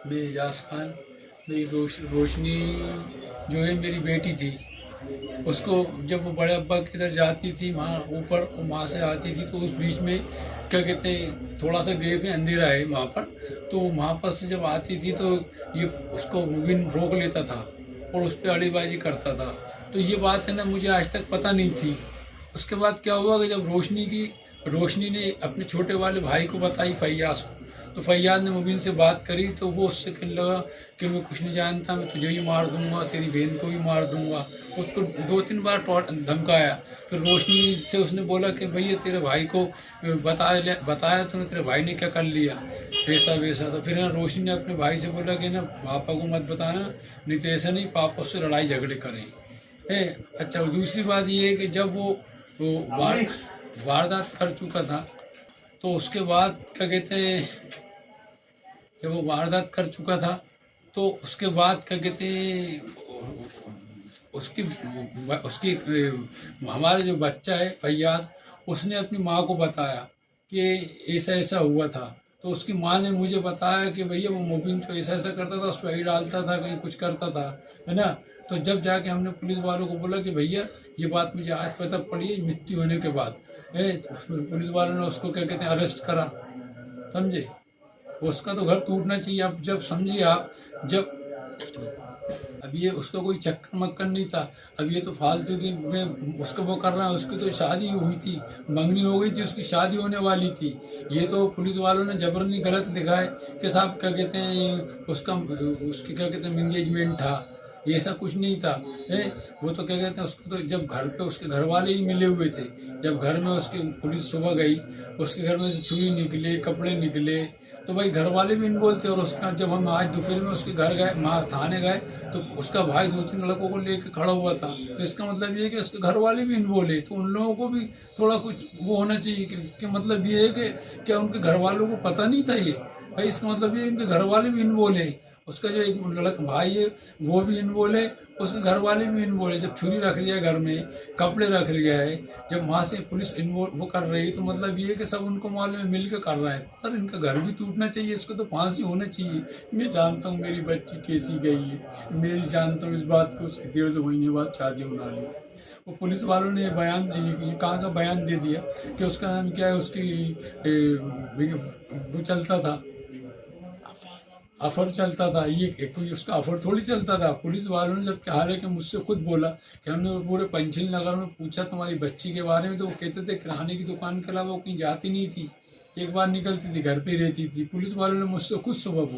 मैं एजाज खान। मेरी रोशनी जो है मेरी बेटी थी। उसको जब वो बड़े अब्बा की इधर जाती थी वहाँ ऊपर, वहाँ से आती थी तो उस बीच में क्या कहते हैं, थोड़ा सा देर में अंधेरा है वहाँ पर, तो वहाँ पर से जब आती थी तो ये उसको मुबिन रोक लेता था और उस पर अड़ीबाजी करता था। तो ये बात है ना, मुझे आज तक पता नहीं थी। उसके बाद क्या हुआ कि जब रोशनी ने अपने छोटे वाले भाई को बताई, फैयाज को, तो फैयाज ने मुबीन से बात करी तो वो उससे कहने लगा कि मैं कुछ नहीं जानता, मैं तुझे ही मार दूंगा, तेरी बहन को भी मार दूंगा। उसको 2-3 बार धमकाया। फिर रोशनी से उसने बोला कि भैया तेरे भाई को बताया तूने, तेरे भाई ने क्या कर लिया, ऐसा वैसा। तो फिर ना रोशनी ने अपने भाई से बोला कि ना पापा को मत बताना, नहीं तो ऐसा नहीं पापा उससे लड़ाई झगड़े करें। अच्छा, दूसरी बात ये है कि जब वो वारदात कर चुका था तो उसके बाद क्या कहते हैं, जब वो वारदात कर चुका था तो उसके बाद क्या कहते हैं, उसकी उसकी हमारा जो बच्चा है फैयाज, उसने अपनी माँ को बताया कि ऐसा ऐसा हुआ था। तो उसकी माँ ने मुझे बताया कि भैया वो मुबीन तो ऐसा ऐसा करता था, उस पर ही डालता था, कहीं कुछ करता था, है ना। तो जब जाके हमने पुलिस वालों को बोला कि भैया ये बात मुझे आज पता पड़ी है मृत्यु होने के बाद, है, तो पुलिस वालों ने उसको क्या कहते हैं अरेस्ट करा, समझे। उसका तो घर टूटना चाहिए। अब जब समझिए आप, जब अब ये उसका कोई चक्कर मक्कर नहीं था, अब ये तो फालतू की में उसको वो कर रहा है। उसकी तो शादी हुई थी, मंगनी हो गई थी, उसकी शादी होने वाली थी। ये तो पुलिस वालों ने जबरनी गलत लिखा है कि साहब क्या कहते हैं उसके क्या कहते हैं एंगेजमेंट था, ये ऐसा कुछ नहीं था। है, वो तो क्या कहते हैं, उसको तो जब घर पे उसके घर वाले ही मिले हुए थे, जब घर में उसके पुलिस सुबह गई, उसके घर में से छुरी निकले, कपड़े निकले, तो भाई घर वाले भी इन्वॉल्व थे। और उसका जब हम आज दोपहर में उसके घर गए, थाने गए, तो उसका भाई 2-3 लड़कों को लेकर खड़ा हुआ था। तो इसका मतलब ये है कि उसके घर वाले भी इन्वॉल्व है, तो उन लोगों को भी थोड़ा कुछ वो होना चाहिए कि मतलब ये है कि क्या उनके घर वालों को पता नहीं था ये। भाई इसका मतलब ये इनके घर वाले भी इन्वॉल्व है, उसका जो एक लड़का भाई है वो भी इन्वॉल्व है, उसके घर वाले भी इन्वॉल्व है। जब छुरी रख लिया है घर में, कपड़े रख लिया है, जब वहाँ से पुलिस इन्वॉल्व वो कर रही है, तो मतलब ये है कि सब उनको मालूम है, मिल के कर रहा है। सर इनका घर भी टूटना चाहिए, इसको तो फांसी होना चाहिए। मैं जानता हूँ मेरी बच्ची कैसी गई है, मेरी जानता हूँ इस बात को, उसकी 1.5-2 महीने बाद शादी होना ली थी। वो पुलिस वालों ने बयान, ये कहाँ का बयान दे दिया कि उसका नाम क्या है, वो चलता था, अफर चलता था। ये कोई उसका अफर थोड़ी चलता था। पुलिस वालों ने जब हालांकि मुझसे खुद बोला कि हमने पूरे पंचशील नगर में पूछा तुम्हारी बच्ची के बारे में, तो वो कहते थे किराने की दुकान के अलावा वो कहीं जाती नहीं थी, एक बार निकलती थी, घर पे रहती थी। पुलिस वालों ने मुझसे खुद सुबह बोला।